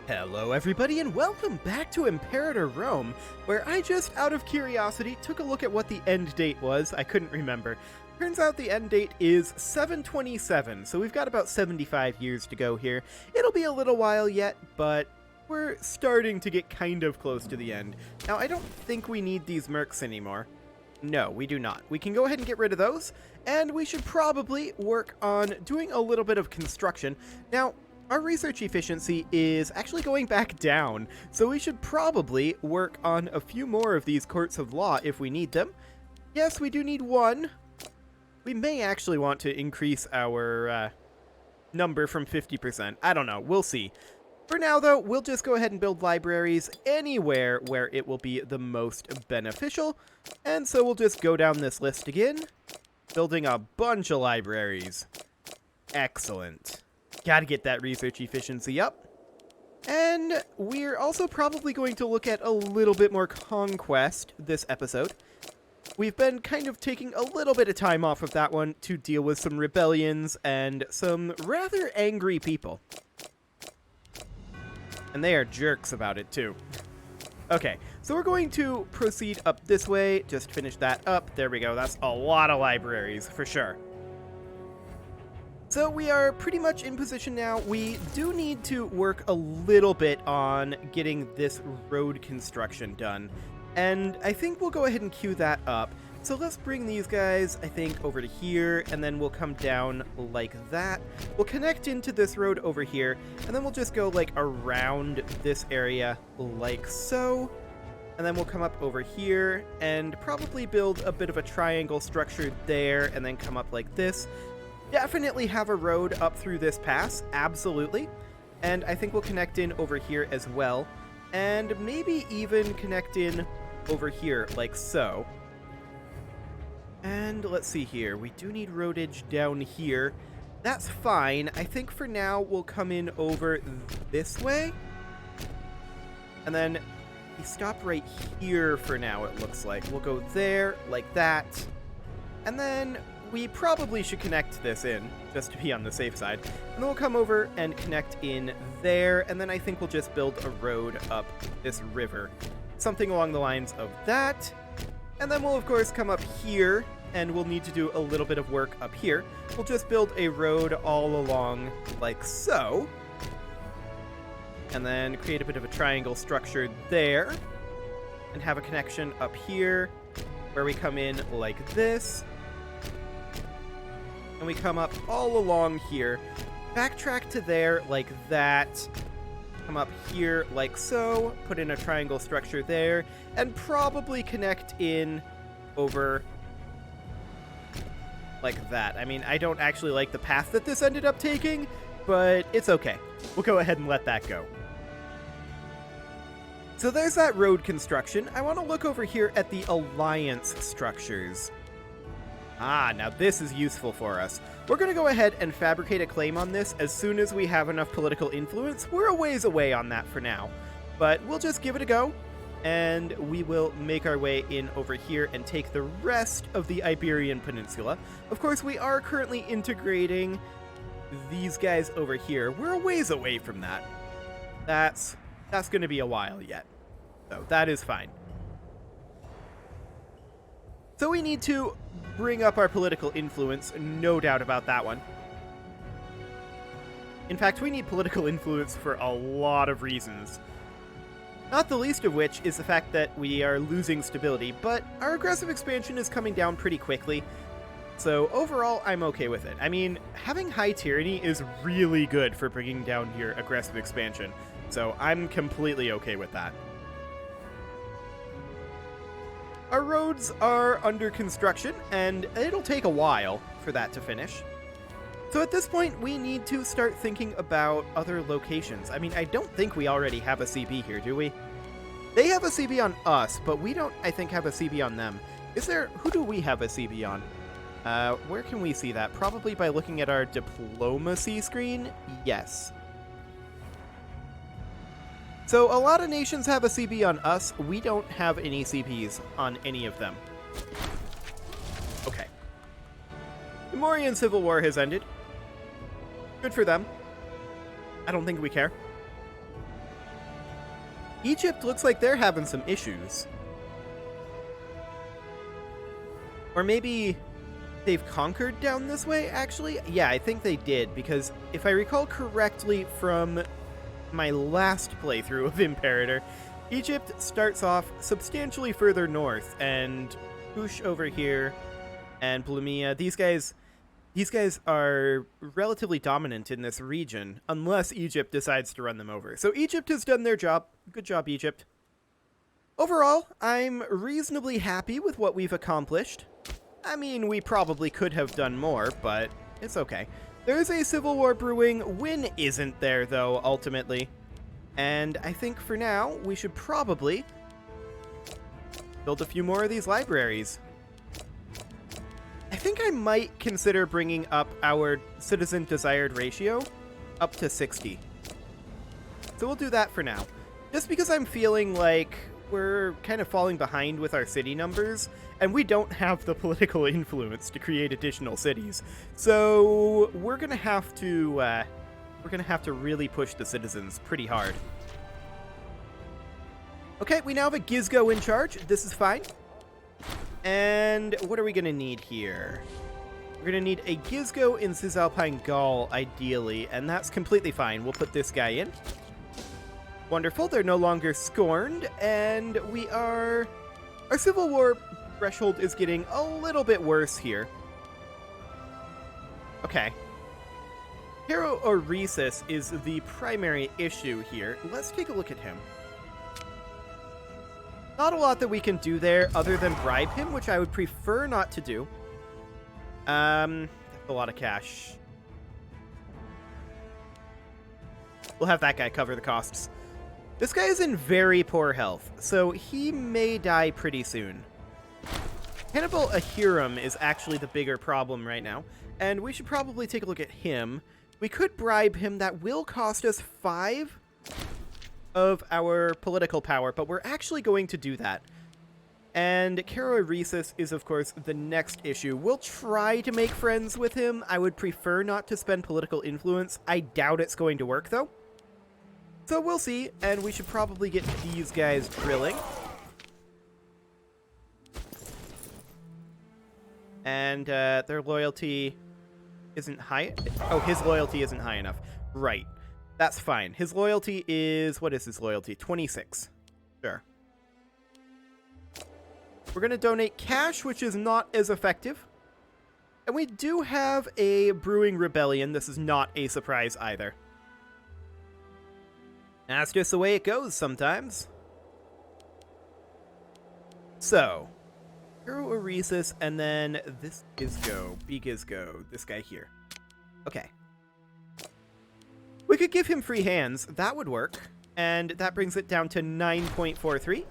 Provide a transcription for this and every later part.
Hello everybody and welcome back to Imperator Rome, where I just, out of curiosity, took a look at what the end date was. I couldn't remember. Turns out the end date is 727, so we've got about 75 years to go here. It'll be a little while yet, but we're starting to get kind of close to the end. Now, I don't think we need these mercs anymore. No, we do not. We can go ahead and get rid of those, and we should probably work on doing a little bit of construction. Now, our research efficiency is actually going back down, so we should probably work on a few more of these courts of law if we need them. Yes, we do need one. We may actually want to increase our number from 50%. I don't know. We'll see. For now, though, we'll just go ahead and build libraries anywhere where it will be the most beneficial. And so we'll just go down this list again, building a bunch of libraries. Excellent. Gotta get that research efficiency up. And we're also probably going to look at a little bit more conquest this episode. We've been kind of taking a little bit of time off of that one to deal with some rebellions and some rather angry people. And they are jerks about it too. Okay, so we're going to proceed up this way. Just finish that up. There we go. That's a lot of libraries for sure. So we are pretty much in position now. We do need to work a little bit on getting this road construction done. And I think we'll go ahead and queue that up. So let's bring these guys, I think, over to here, and then we'll come down like that. We'll connect into this road over here, and then we'll just go like around this area like so. And then we'll come up over here and probably build a bit of a triangle structure there, and then come up like this. Definitely have a road up through this pass, absolutely. And I think we'll connect in over here as well. And maybe even connect in over here, like so. And let's see here, we do need roadage down here. That's fine. I think for now we'll come in over this way. And then we stop right here for now, it looks like. We'll go there, like that. And then we probably should connect this in, just to be on the safe side. And then we'll come over and connect in there, and then I think we'll just build a road up this river. Something along the lines of that. And then we'll, of course, come up here, and we'll need to do a little bit of work up here. We'll just build a road all along like so. And then create a bit of a triangle structure there. And have a connection up here, where we come in like this. And we come up all along here, backtrack to there like that, come up here like so, put in a triangle structure there, and probably connect in over like that. I mean, I don't actually like the path that this ended up taking, but it's okay. We'll go ahead and let that go. So there's that road construction. I want to look over here at the alliance structures. Ah, now this is useful for us. We're going to go ahead and fabricate a claim on this as soon as we have enough political influence. We're a ways away on that for now, but we'll just give it a go, and we will make our way in over here and take the rest of the Iberian Peninsula. Of course, we are currently integrating these guys over here. We're a ways away from that. That's going to be a while yet, so that is fine. So we need to bring up our political influence, no doubt about that one. In fact, we need political influence for a lot of reasons. Not the least of which is the fact that we are losing stability, but our aggressive expansion is coming down pretty quickly. So overall, I'm okay with it. I mean, having high tyranny is really good for bringing down your aggressive expansion. So I'm completely okay with that. Our roads are under construction, and it'll take a while for that to finish. So at this point, we need to start thinking about other locations. I mean, I don't think we already have a CB here, do we? They have a CB on us, but we don't, I think, have a CB on them. Who do we have a CB on? Where can we see that? Probably by looking at our diplomacy screen? Yes. So a lot of nations have a CB on us. We don't have any CBs on any of them. Okay. The Mauryan Civil War has ended. Good for them. I don't think we care. Egypt looks like they're having some issues. Or maybe they've conquered down this way, actually? Yeah, I think they did, because if I recall correctly from my last playthrough of Imperator, Egypt starts off substantially further north, and Kush over here, and Plumia, these guys are relatively dominant in this region, unless Egypt decides to run them over. So Egypt has done their job. Good job, Egypt. Overall, I'm reasonably happy with what we've accomplished. I mean, we probably could have done more, but it's okay. There's a civil war brewing. Win isn't there, though, ultimately. And I think for now, we should probably build a few more of these libraries. I think I might consider bringing up our citizen desired ratio up to 60. So we'll do that for now. Just because I'm feeling like we're kind of falling behind with our city numbers, and we don't have the political influence to create additional cities. So we're gonna have to really push the citizens pretty hard. Okay, we now have a Gizgo in charge. This is fine. And what are we gonna need here? We're gonna need a Gizgo in Cisalpine Gaul, ideally, and that's completely fine. We'll put this guy in. Wonderful, they're no longer scorned, and our civil war threshold is getting a little bit worse here. Okay. Hero Oresis is the primary issue here. Let's take a look at him. Not a lot that we can do there other than bribe him, which I would prefer not to do. That's a lot of cash. We'll have that guy cover the costs. This guy is in very poor health, so he may die pretty soon. Hannibal Ahiram is actually the bigger problem right now, and we should probably take a look at him. We could bribe him. That will cost us 5 of our political power, but we're actually going to do that. And Caro Rhesus is, of course, the next issue. We'll try to make friends with him. I would prefer not to spend political influence. I doubt it's going to work, though. So we'll see, and we should probably get these guys drilling. And their loyalty isn't high. Oh, his loyalty isn't high enough. Right. That's fine. His loyalty is... What is his loyalty? 26. Sure. We're going to donate cash, which is not as effective. And we do have a brewing rebellion. This is not a surprise either. That's just the way it goes sometimes. So, Hero Oresis, and then this Gizgo, B-Gizgo, this guy here. Okay. We could give him free hands. That would work. And that brings it down to 9.43.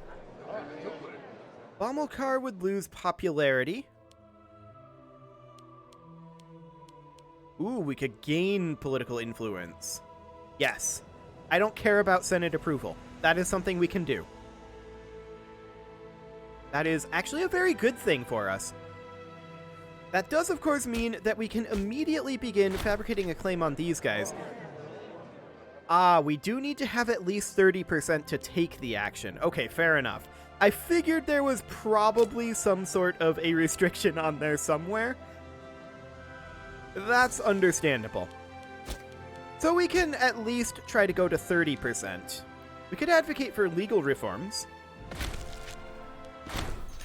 Bomilcar would lose popularity. Ooh, we could gain political influence. Yes. I don't care about Senate approval. That is something we can do. That is actually a very good thing for us. That does, of course, mean that we can immediately begin fabricating a claim on these guys. Ah, we do need to have at least 30% to take the action. Okay, fair enough. I figured there was probably some sort of a restriction on there somewhere. That's understandable. So we can at least try to go to 30%. We could advocate for legal reforms.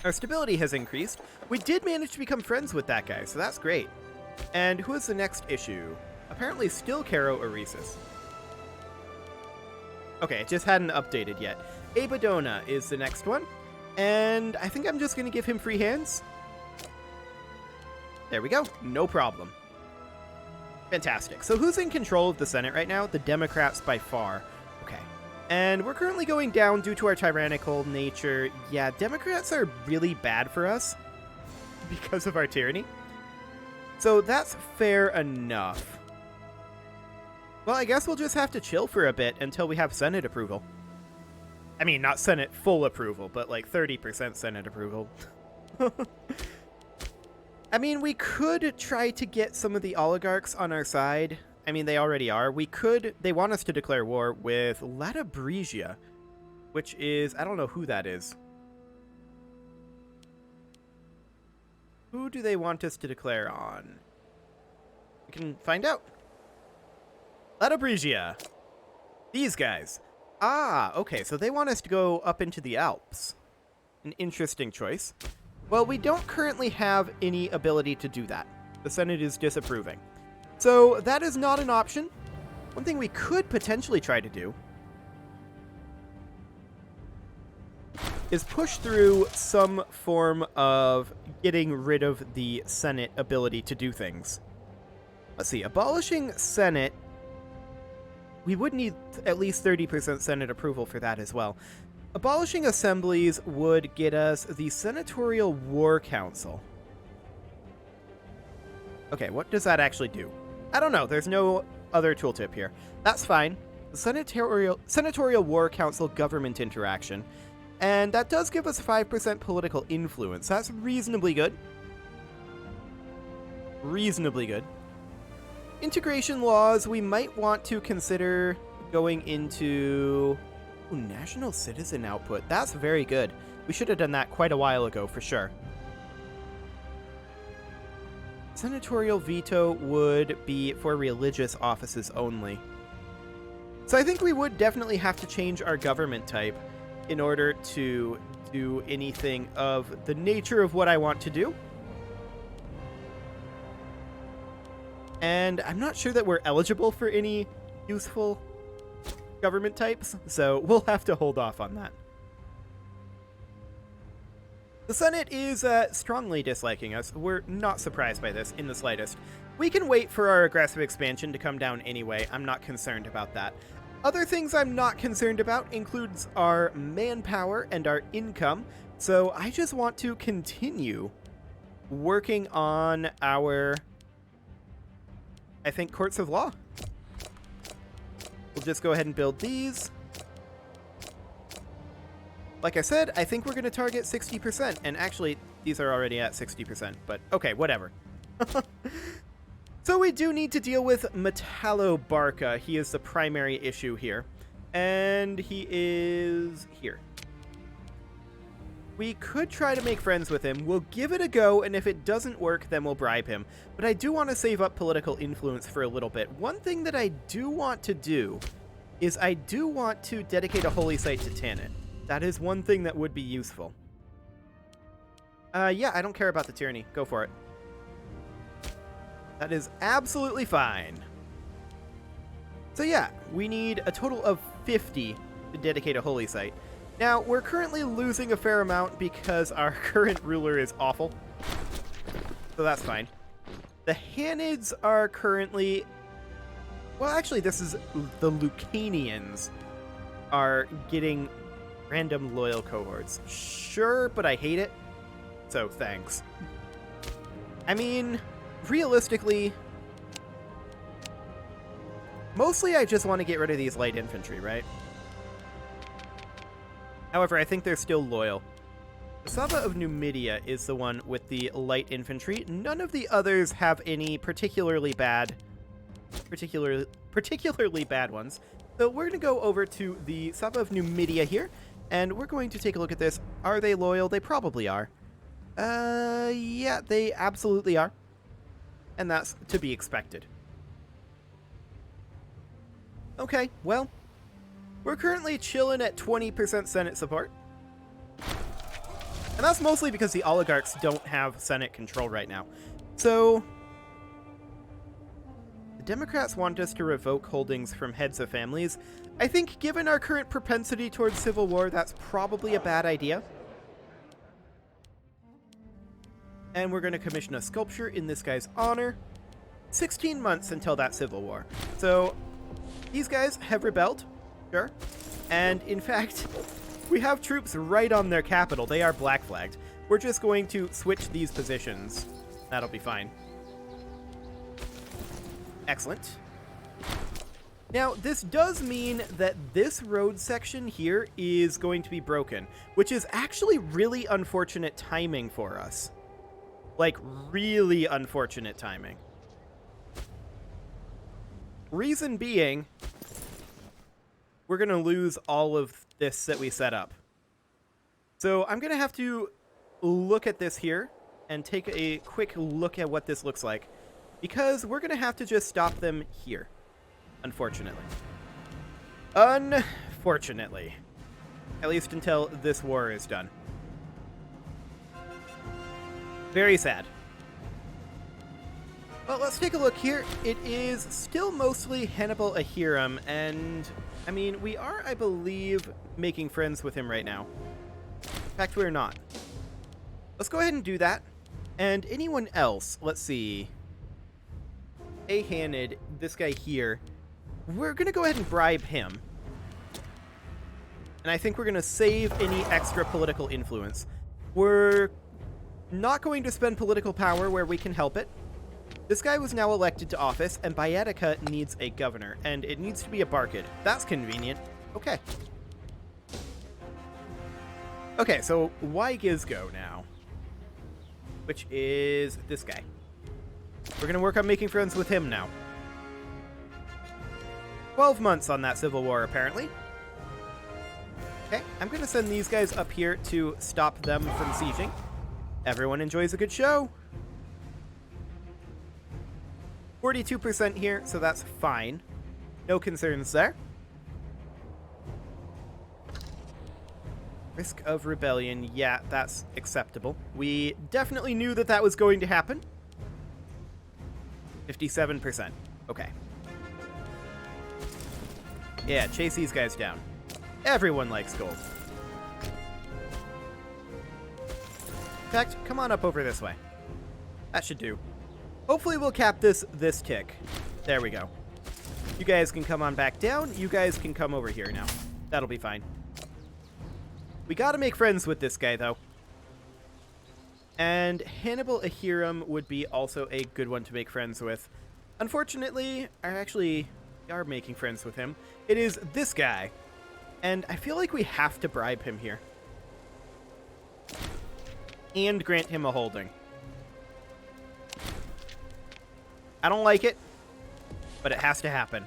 Our stability has increased. We did manage to become friends with that guy, so that's great. And who is the next issue? Apparently still Caro Oresis. Okay, it just hadn't updated yet. Abadona is the next one. And I think I'm just going to give him free hands. There we go. No problem. Fantastic. So who's in control of the Senate right now? The Democrats by far. Okay. And we're currently going down due to our tyrannical nature. Yeah, Democrats are really bad for us because of our tyranny. So that's fair enough. Well, I guess we'll just have to chill for a bit until we have Senate approval. I mean, not Senate full approval, but like 30% Senate approval. I mean, we could try to get some of the oligarchs on our side. I mean, they already are. We could... They want us to declare war with Latabrisia. which is, I don't know who that is. Who do they want us to declare on? We can find out. Latabrigia. These guys. Ah, okay, so they want us to go up into the Alps. An interesting choice. Well, we don't currently have any ability to do that. The Senate is disapproving. So that is not an option. One thing we could potentially try to do is push through some form of getting rid of the Senate ability to do things. Let's see, abolishing Senate, we would need at least 30% Senate approval for that as well. Abolishing assemblies would get us the Senatorial War Council. Okay, what does that actually do? I don't know, there's no other tooltip here. That's fine. The Senatorial War Council government interaction. And that does give us 5% political influence. That's reasonably good. Reasonably good. Integration laws, we might want to consider going into... Ooh, national citizen output. That's very good. We should have done that quite a while ago, for sure. Senatorial veto would be for religious offices only. So I think we would definitely have to change our government type in order to do anything of the nature of what I want to do. And I'm not sure that we're eligible for any useful government types, so we'll have to hold off on that. The Senate is strongly disliking us. We're not surprised by this in the slightest. We can wait for our aggressive expansion to come down anyway. I'm not concerned about that. Other things I'm not concerned about includes our manpower and our income, so I just want to continue working on our, I think, courts of law. We'll just go ahead and build these. Like I said, I think we're going to target 60%, and actually, these are already at 60%, but okay, whatever. So we do need to deal with Metallobarca. He is the primary issue here, and he is here. We could try to make friends with him. We'll give it a go, and if it doesn't work, then we'll bribe him. But I do want to save up political influence for a little bit. One thing that I do want to do is I do want to dedicate a holy site to Tanit. That is one thing that would be useful. Yeah, I don't care about the tyranny. Go for it. That is absolutely fine. So yeah, we need a total of 50 to dedicate a holy site. Now, we're currently losing a fair amount because our current ruler is awful. So that's fine. The Hanids are currently... Well, actually, this is... The Lucanians are getting random loyal cohorts. Sure, but I hate it. So, thanks. I mean, realistically... Mostly I just want to get rid of these light infantry, right? However, I think they're still loyal. The Sava of Numidia is the one with the light infantry. None of the others have any particularly bad ones. So we're going to go over to the Sava of Numidia here, and we're going to take a look at this. Are they loyal? They probably are. Yeah, they absolutely are. And that's to be expected. Okay, well, we're currently chilling at 20% Senate support. And that's mostly because the oligarchs don't have Senate control right now. So, the Democrats want us to revoke holdings from heads of families. I think given our current propensity towards civil war, that's probably a bad idea. And we're going to commission a sculpture in this guy's honor. 16 months until that civil war. So, these guys have rebelled. Sure. And in fact, we have troops right on their capital. They are black flagged. We're just going to switch these positions. That'll be fine. Excellent. Now, this does mean that this road section here is going to be broken, which is actually really unfortunate timing for us. Like, really unfortunate timing. Reason being, we're going to lose all of this that we set up. So I'm going to have to look at this here and take a quick look at what this looks like, because we're going to have to just stop them here, unfortunately. Unfortunately. At least until this war is done. Very sad. Well, let's take a look here. It is still mostly Hannibal Ahiram, and, I mean, we are, I believe, making friends with him right now. In fact, we're not. Let's go ahead and do that. And anyone else, let's see. A-Handed, this guy here, we're going to go ahead and bribe him. And I think we're going to save any extra political influence. We're not going to spend political power where we can help it. This guy was now elected to office, and Baetica needs a governor, and it needs to be a Barkid. That's convenient. Okay. Okay, so Wygizgo now, which is this guy. We're going to work on making friends with him now. 12 months on that civil war, apparently. Okay, I'm going to send these guys up here to stop them from sieging. Everyone enjoys a good show. 42% here, so that's fine. No concerns there. Risk of rebellion, yeah, that's acceptable. We definitely knew that that was going to happen. 57%. Okay. Yeah, chase these guys down. Everyone likes gold. In fact, come on up over this way. That should do. Hopefully we'll cap this tick. There we go. You guys can come on back down. You guys can come over here now. That'll be fine. We gotta make friends with this guy, though. And Hannibal Ahiram would be also a good one to make friends with. Unfortunately, we are making friends with him. It is this guy. And I feel like we have to bribe him here. And grant him a holding. I don't like it, but it has to happen.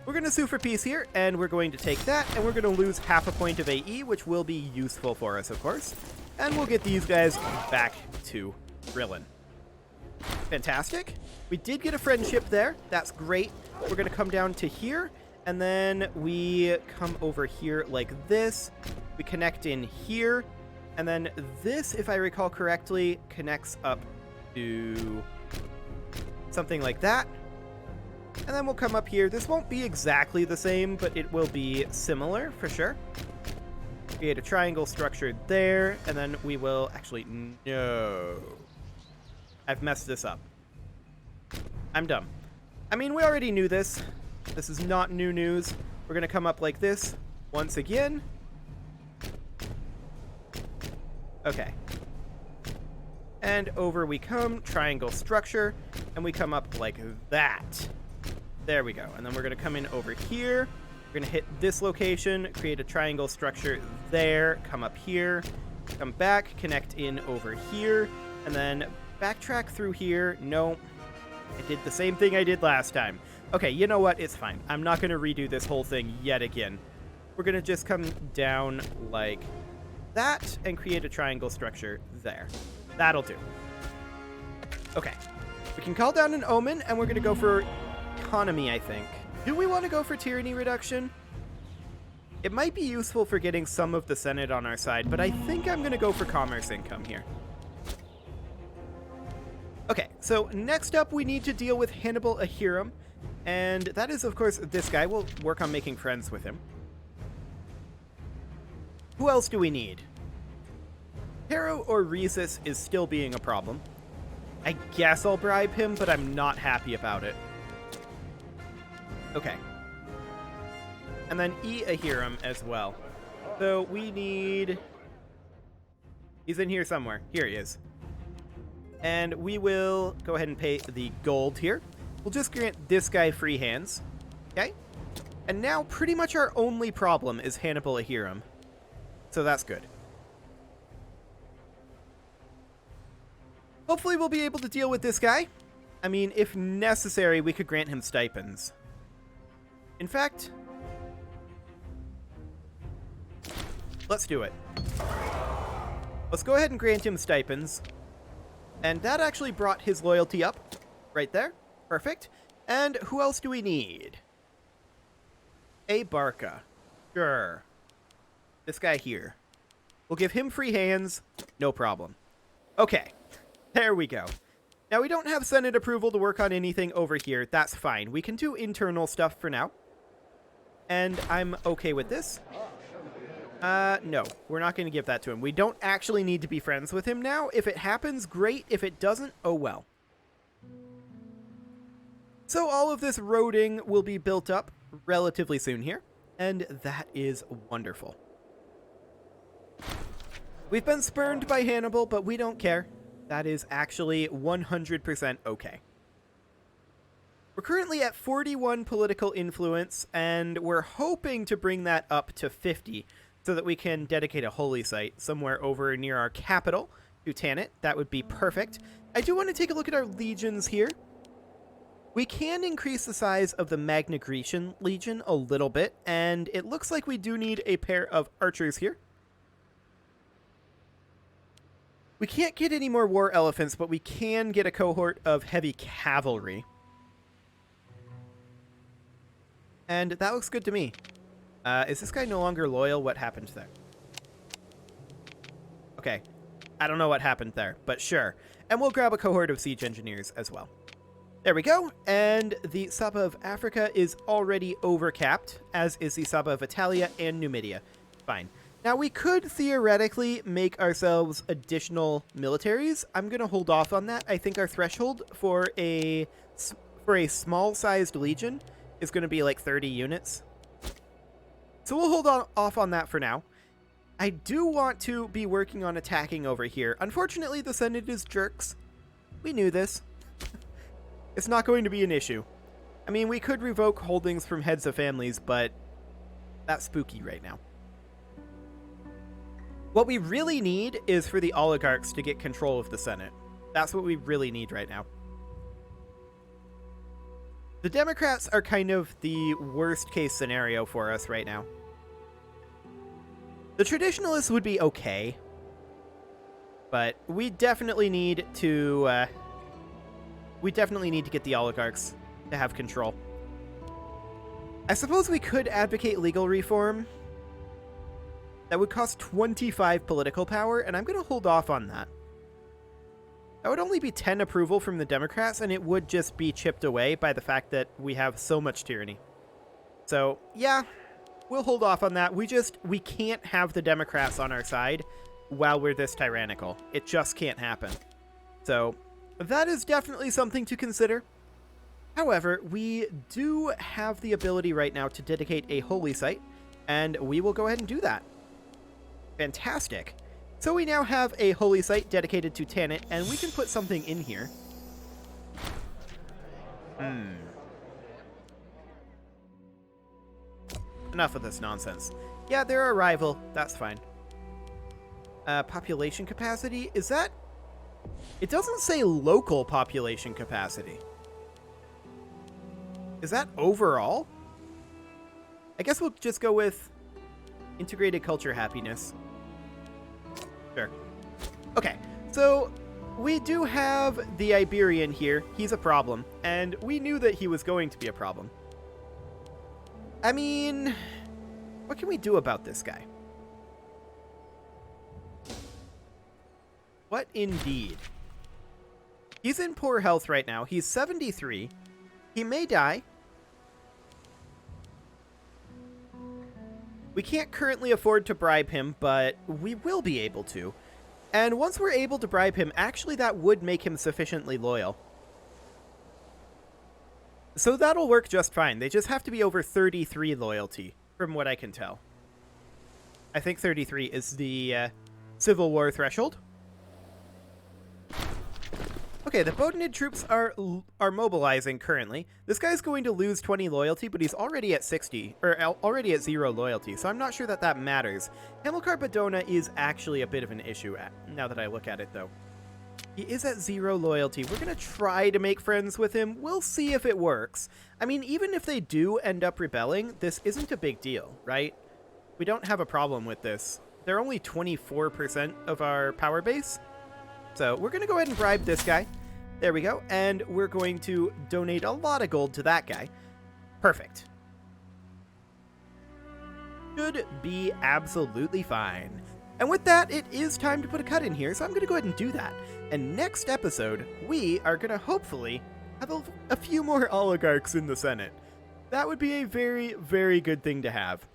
We're going to sue for peace here, and we're going to take that, and we're going to lose half a point of AE, which will be useful for us, of course. And we'll get these guys back to Brillin. Fantastic. We did get a friendship there. That's great. We're going to come down to here, and then we come over here like this. We connect in here, and then this, if I recall correctly, connects up to something like that. And then we'll come up here. This won't be exactly the same, but it will be similar for sure. Create a triangle structure there, and then we will actually, no. I've messed this up. I'm dumb. I mean, we already knew this. This is not new news. We're going to come up like this once again. Okay. And over we come, triangle structure, and we come up like that. There we go. And then we're going to come in over here. We're going to hit this location, create a triangle structure there, come up here, come back, connect in over here, and then backtrack through here. No, I did the same thing I did last time. Okay, you know what? It's fine. I'm not going to redo this whole thing yet again. We're going to just come down like that and create a triangle structure there. That'll do. Okay. We can call down an omen, and we're going to go for economy, I think. Do we want to go for tyranny reduction? It might be useful for getting some of the Senate on our side, but I think I'm going to go for commerce income here. Okay, so next up we need to deal with Hannibal Ahiram, and that is, of course, this guy. We'll work on making friends with him. Who else do we need? Hero or Rhesus is still being a problem. I guess I'll bribe him, but I'm not happy about it. Okay. And then Ahiram as well. So we need... He's in here somewhere. Here he is. And we will go ahead and pay the gold here. We'll just grant this guy free hands. Okay? And now pretty much our only problem is Hannibal Ahiram. So that's good. Hopefully we'll be able to deal with this guy. I mean, if necessary, we could grant him stipends. In fact, Let's do it. Let's go ahead and grant him stipends. And that actually brought his loyalty up. Right there. Perfect. And who else do we need? A Barca. Sure. This guy here. We'll give him free hands. No problem. Okay. There we go. Now, we don't have Senate approval to work on anything over here. That's fine. We can do internal stuff for now. And I'm okay with this. No. We're not going to give that to him. We don't actually need to be friends with him now. If it happens, great. If it doesn't, oh well. So all of this roading will be built up relatively soon here. And that is wonderful. We've been spurned by Hannibal, but we don't care. That is actually 100% okay. We're currently at 41 political influence, and we're hoping to bring that up to 50 so that we can dedicate a holy site somewhere over near our capital to Tanit. That would be perfect. I do want to take a look at our legions here. We can increase the size of the Magna Grecian Legion a little bit, and it looks like we do need a pair of archers here. We can't get any more war elephants, but we can get a cohort of heavy cavalry. And that looks good to me. Is this guy no longer loyal? What happened there? Okay. I don't know what happened there, but sure. And we'll grab a cohort of siege engineers as well. There we go. And the Saba of Africa is already overcapped, as is the Saba of Italia and Numidia. Fine. Now, we could theoretically make ourselves additional militaries. I'm going to hold off on that. I think our threshold for a small-sized legion is going to be like 30 units. So we'll hold off on that for now. I do want to be working on attacking over here. Unfortunately, the Senate is jerks. We knew this. It's not going to be an issue. I mean, we could revoke holdings from heads of families, but that's spooky right now. What we really need is for the oligarchs to get control of the Senate. That's what we really need right now. The Democrats are kind of the worst case scenario for us right now. The traditionalists would be okay, but we definitely need to get the oligarchs to have control. I suppose we could advocate legal reform. That would cost 25 political power, and I'm going to hold off on that. That would only be 10 approval from the Democrats, and it would just be chipped away by the fact that we have so much tyranny. So, yeah, we'll hold off on that. We can't have the Democrats on our side while we're this tyrannical. It just can't happen. So, that is definitely something to consider. However, we do have the ability right now to dedicate a holy site, and we will go ahead and do that. Fantastic. So we now have a holy site dedicated to Tanit, and we can put something in here. Enough of this nonsense. Yeah, they're a rival. That's fine. Population capacity? Is that... It doesn't say local population capacity. Is that overall? I guess we'll just go with integrated culture happiness. Sure. Okay, so we do have the Iberian here. He's a problem, and we knew that he was going to be a problem. I mean, what can we do about this guy? What indeed? He's in poor health right now. He's 73. He may die. We can't currently afford to bribe him, but we will be able to. And once we're able to bribe him, actually that would make him sufficiently loyal. So that'll work just fine. They just have to be over 33 loyalty, from what I can tell. I think 33 is the Civil War threshold. Okay, the Bodinid troops are mobilizing currently. This guy's going to lose 20 loyalty, but he's already at 60, or already at 0 loyalty, so I'm not sure that that matters. Hamilcar Badona is actually a bit of an issue, now that I look at it, though. He is at 0 loyalty. We're going to try to make friends with him. We'll see if it works. I mean, even if they do end up rebelling, this isn't a big deal, right? We don't have a problem with this They're only 24% of our power base. So we're going to go ahead and bribe this guy. There we go. And we're going to donate a lot of gold to that guy. Perfect. Should be absolutely fine. And with that, it is time to put a cut in here, so I'm going to go ahead and do that. And next episode, we are going to hopefully have a few more oligarchs in the Senate. That would be a very, very good thing to have.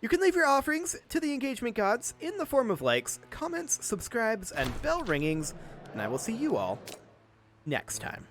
You can leave your offerings to the engagement gods in the form of likes, comments, subscribes, and bell ringings, and I will see you all next time.